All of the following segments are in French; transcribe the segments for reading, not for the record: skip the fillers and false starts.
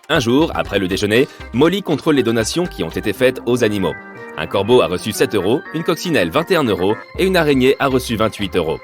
Un jour, après le déjeuner, Molly contrôle les donations qui ont été faites aux animaux. Un corbeau a reçu 7 €, une coccinelle 21 € et une araignée a reçu 28 €.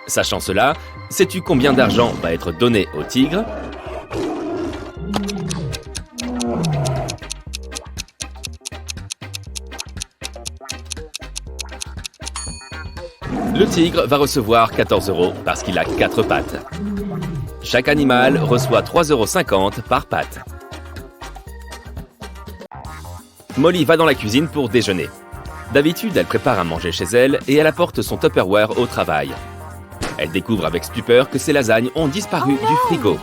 Sachant cela, sais-tu combien d'argent va être donné au tigre ? Le tigre va recevoir 14 € parce qu'il a 4 pattes. Chaque animal reçoit 3,50 € par patte. Molly va dans la cuisine pour déjeuner. D'habitude, elle prépare à manger chez elle et elle apporte son Tupperware au travail. Elle découvre avec stupeur que ses lasagnes ont disparu du frigo.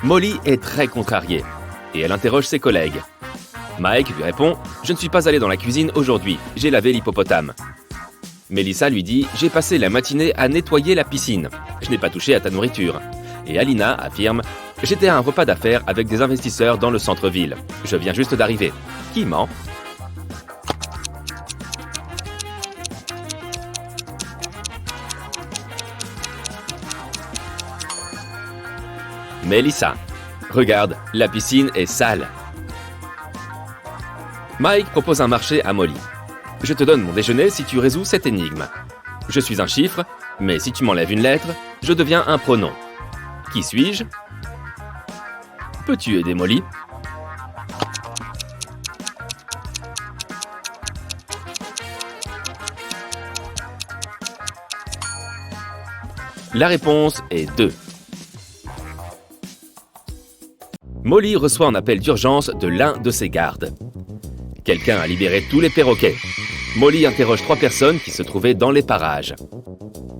Molly est très contrariée et elle interroge ses collègues. Mike lui répond « Je ne suis pas allé dans la cuisine aujourd'hui, j'ai lavé l'hippopotame ». Melissa lui dit « J'ai passé la matinée à nettoyer la piscine. Je n'ai pas touché à ta nourriture. » Et Alina affirme « J'étais à un repas d'affaires avec des investisseurs dans le centre-ville. Je viens juste d'arriver. » Qui ment ? Melissa. Regarde, la piscine est sale. Mike propose un marché à Molly. Je te donne mon déjeuner si tu résous cette énigme. Je suis un chiffre, mais si tu m'enlèves une lettre, je deviens un pronom. Qui suis-je ? Peux-tu aider Molly ? La réponse est 2. Molly reçoit un appel d'urgence de l'un de ses gardes. Quelqu'un a libéré tous les perroquets. Molly interroge 3 personnes qui se trouvaient dans les parages.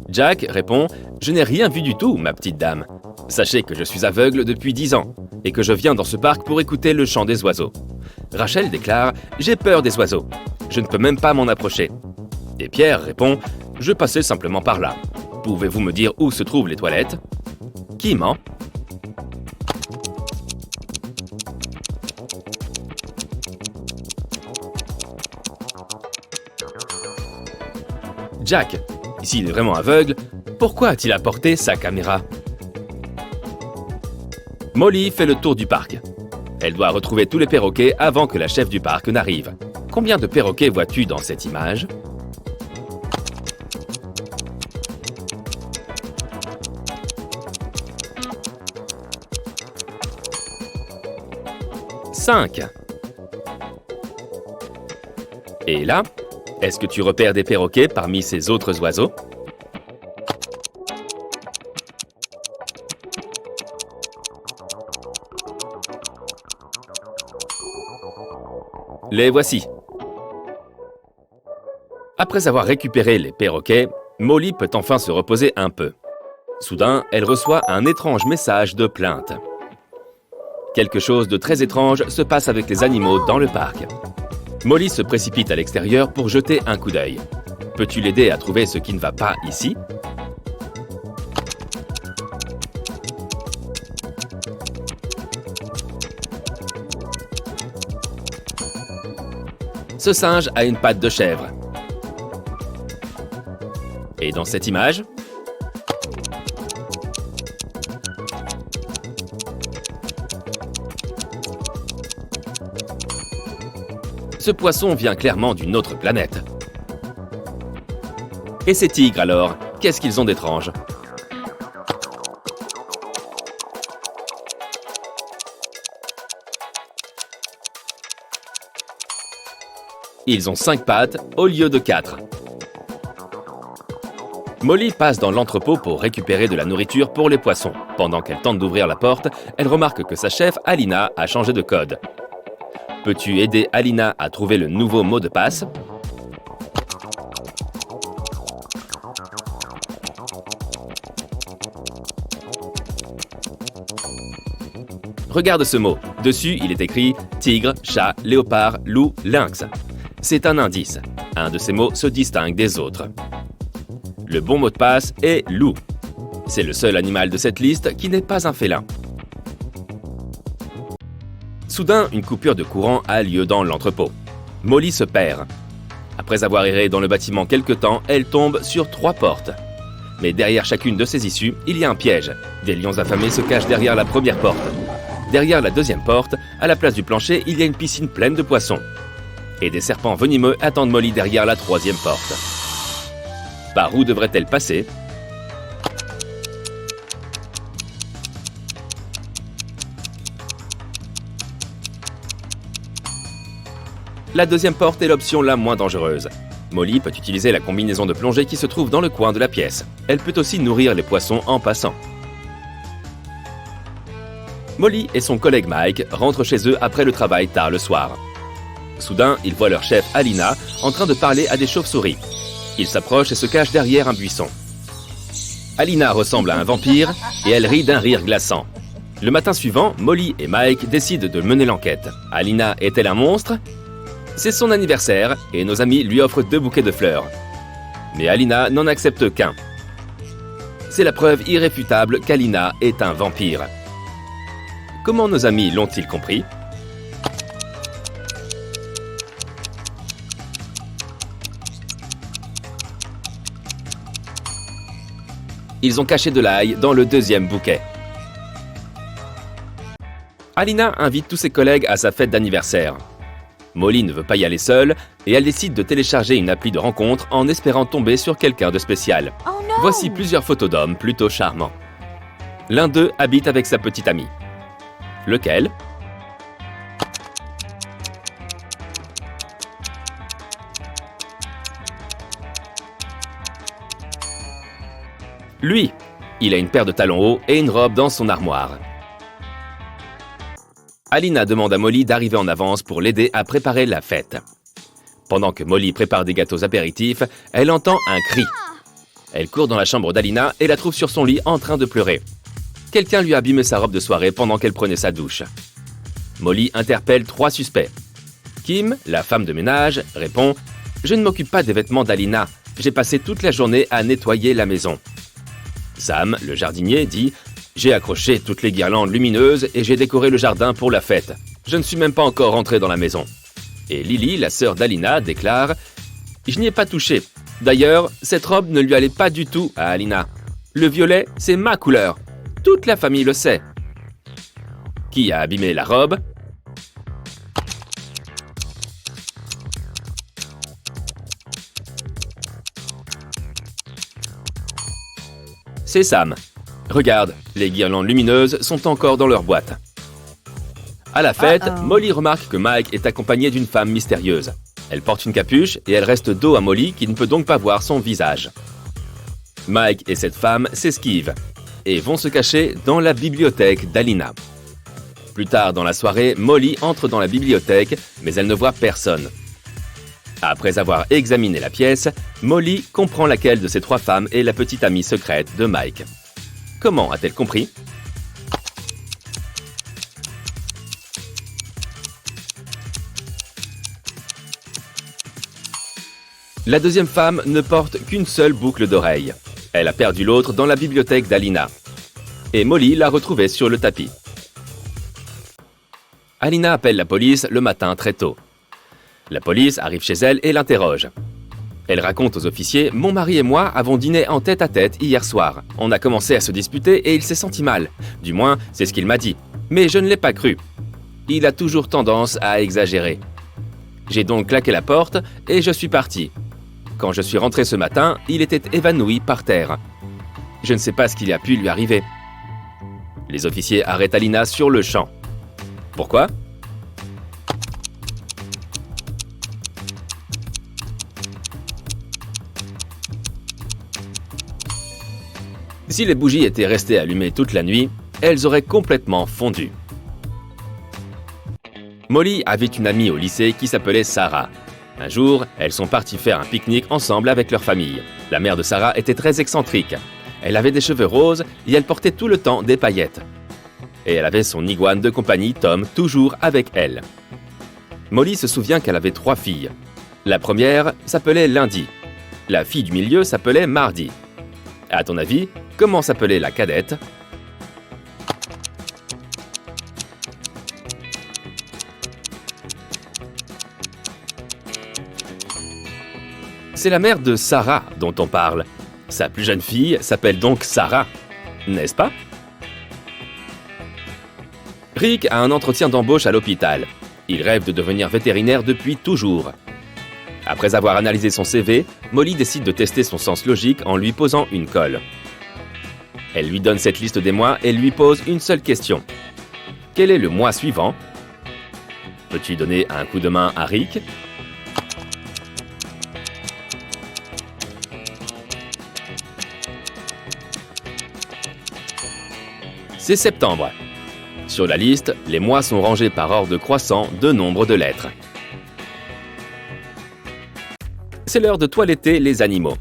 Jack répond « Je n'ai rien vu du tout, ma petite dame. Sachez que je suis aveugle depuis 10 ans et que je viens dans ce parc pour écouter le chant des oiseaux. » Rachel déclare « J'ai peur des oiseaux. Je ne peux même pas m'en approcher. » Et Pierre répond « Je passais simplement par là. Pouvez-vous me dire où se trouvent les toilettes ?» Qui ment ? Jack, s'il est vraiment aveugle, pourquoi a-t-il apporté sa caméra ? Molly fait le tour du parc. Elle doit retrouver tous les perroquets avant que la chef du parc n'arrive. Combien de perroquets vois-tu dans cette image ? « 5. Et là ? Est-ce que tu repères des perroquets parmi ces autres oiseaux ? Les voici. Après avoir récupéré les perroquets, Molly peut enfin se reposer un peu. Soudain, elle reçoit un étrange message de plainte. Quelque chose de très étrange se passe avec les animaux dans le parc. Molly se précipite à l'extérieur pour jeter un coup d'œil. Peux-tu l'aider à trouver ce qui ne va pas ici ? Ce singe a une patte de chèvre. Et dans cette image, ce poisson vient clairement d'une autre planète. Et ces tigres alors, qu'est-ce qu'ils ont d'étrange ? Ils ont 5 pattes au lieu de 4. Molly passe dans l'entrepôt pour récupérer de la nourriture pour les poissons. Pendant qu'elle tente d'ouvrir la porte, elle remarque que sa chef, Alina, a changé de code. Peux-tu aider Alina à trouver le nouveau mot de passe ? Regarde ce mot. Dessus, il est écrit tigre, chat, léopard, loup, lynx. C'est un indice. Un de ces mots se distingue des autres. Le bon mot de passe est loup. C'est le seul animal de cette liste qui n'est pas un félin. Soudain, une coupure de courant a lieu dans l'entrepôt. Molly se perd. Après avoir erré dans le bâtiment quelque temps, elle tombe sur 3 portes. Mais derrière chacune de ces issues, il y a un piège. Des lions affamés se cachent derrière la première porte. Derrière la deuxième porte, à la place du plancher, il y a une piscine pleine de poissons. Et des serpents venimeux attendent Molly derrière la troisième porte. Par où devrait-elle passer? La deuxième porte est l'option la moins dangereuse. Molly peut utiliser la combinaison de plongée qui se trouve dans le coin de la pièce. Elle peut aussi nourrir les poissons en passant. Molly et son collègue Mike rentrent chez eux après le travail tard le soir. Soudain, ils voient leur chef Alina en train de parler à des chauves-souris. Ils s'approchent et se cachent derrière un buisson. Alina ressemble à un vampire et elle rit d'un rire glaçant. Le matin suivant, Molly et Mike décident de mener l'enquête. Alina est-elle un monstre? C'est son anniversaire et nos amis lui offrent 2 bouquets de fleurs. Mais Alina n'en accepte qu'un. C'est la preuve irréfutable qu'Alina est un vampire. Comment nos amis l'ont-ils compris? Ils ont caché de l'ail dans le deuxième bouquet. Alina invite tous ses collègues à sa fête d'anniversaire. Molly ne veut pas y aller seule et elle décide de télécharger une appli de rencontre en espérant tomber sur quelqu'un de spécial. Oh non! Voici plusieurs photos d'hommes plutôt charmants. L'un d'eux habite avec sa petite amie. Lequel? Lui, il a une paire de talons hauts et une robe dans son armoire. Alina demande à Molly d'arriver en avance pour l'aider à préparer la fête. Pendant que Molly prépare des gâteaux apéritifs, elle entend un cri. Elle court dans la chambre d'Alina et la trouve sur son lit en train de pleurer. Quelqu'un lui a abîmé sa robe de soirée pendant qu'elle prenait sa douche. Molly interpelle 3 suspects. Kim, la femme de ménage, répond « Je ne m'occupe pas des vêtements d'Alina. J'ai passé toute la journée à nettoyer la maison. » Sam, le jardinier, dit « J'ai accroché toutes les guirlandes lumineuses et j'ai décoré le jardin pour la fête. Je ne suis même pas encore rentré dans la maison. » Et Lily, la sœur d'Alina, déclare « Je n'y ai pas touché. D'ailleurs, cette robe ne lui allait pas du tout à Alina. Le violet, c'est ma couleur. Toute la famille le sait. » Qui a abîmé la robe? C'est Sam. Regarde, les guirlandes lumineuses sont encore dans leur boîte. À la fête, Molly remarque que Mike est accompagné d'une femme mystérieuse. Elle porte une capuche et elle reste dos à Molly qui ne peut donc pas voir son visage. Mike et cette femme s'esquivent et vont se cacher dans la bibliothèque d'Alina. Plus tard dans la soirée, Molly entre dans la bibliothèque, mais elle ne voit personne. Après avoir examiné la pièce, Molly comprend laquelle de ces 3 femmes est la petite amie secrète de Mike. Comment a-t-elle compris? La deuxième femme ne porte qu'une seule boucle d'oreille. Elle a perdu l'autre dans la bibliothèque d'Alina. Et Molly l'a retrouvée sur le tapis. Alina appelle la police le matin très tôt. La police arrive chez elle et l'interroge. Elle raconte aux officiers « Mon mari et moi avons dîné en tête-à-tête hier soir. On a commencé à se disputer et il s'est senti mal. Du moins, c'est ce qu'il m'a dit. Mais je ne l'ai pas cru. Il a toujours tendance à exagérer. J'ai donc claqué la porte et je suis parti. Quand je suis rentré ce matin, il était évanoui par terre. Je ne sais pas ce qui a pu lui arriver. » Les officiers arrêtent Alina sur le champ. Pourquoi? Si les bougies étaient restées allumées toute la nuit, elles auraient complètement fondu. Molly avait une amie au lycée qui s'appelait Sarah. Un jour, elles sont parties faire un pique-nique ensemble avec leur famille. La mère de Sarah était très excentrique. Elle avait des cheveux roses et elle portait tout le temps des paillettes. Et elle avait son iguane de compagnie Tom toujours avec elle. Molly se souvient qu'elle avait 3 filles. La première s'appelait Lundi. La fille du milieu s'appelait Mardi. À ton avis, comment s'appelait la cadette? C'est la mère de Sarah dont on parle. Sa plus jeune fille s'appelle donc Sarah, n'est-ce pas? Rick a un entretien d'embauche à l'hôpital. Il rêve de devenir vétérinaire depuis toujours. Après avoir analysé son CV, Molly décide de tester son sens logique en lui posant une colle. Elle lui donne cette liste des mois et lui pose une seule question. Quel est le mois suivant? Peux-tu donner un coup de main à Rick? C'est septembre. Sur la liste, les mois sont rangés par ordre croissant de nombre de lettres. C'est l'heure de toiletter les animaux.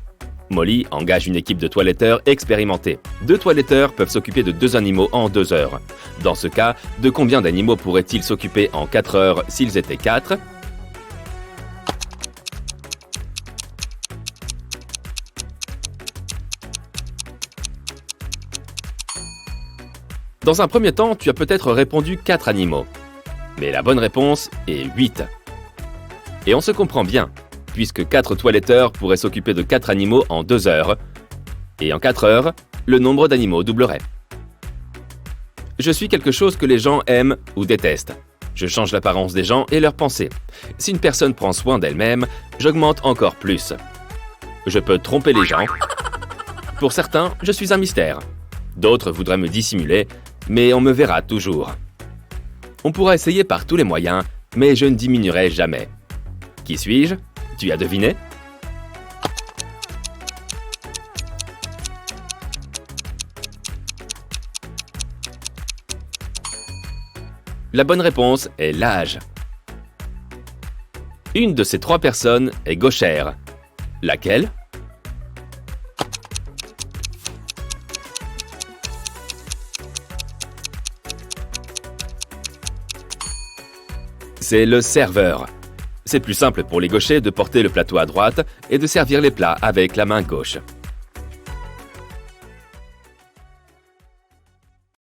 Molly engage une équipe de toiletteurs expérimentés. 2 toiletteurs peuvent s'occuper de 2 animaux en 2 heures. Dans ce cas, de combien d'animaux pourraient-ils s'occuper en 4 heures s'ils étaient 4? Dans un premier temps, tu as peut-être répondu 4 animaux. Mais la bonne réponse est 8. Et on se comprend bien, puisque 4 toiletteurs pourraient s'occuper de 4 animaux en 2 heures. Et en 4 heures, le nombre d'animaux doublerait. Je suis quelque chose que les gens aiment ou détestent. Je change l'apparence des gens et leurs pensées. Si une personne prend soin d'elle-même, j'augmente encore plus. Je peux tromper les gens. Pour certains, je suis un mystère. D'autres voudraient me dissimuler, mais on me verra toujours. On pourra essayer par tous les moyens, mais je ne diminuerai jamais. Qui suis-je? Tu as deviné? La bonne réponse est l'âge. Une de ces 3 personnes est gauchère. Laquelle? C'est le serveur. C'est plus simple pour les gauchers de porter le plateau à droite et de servir les plats avec la main gauche.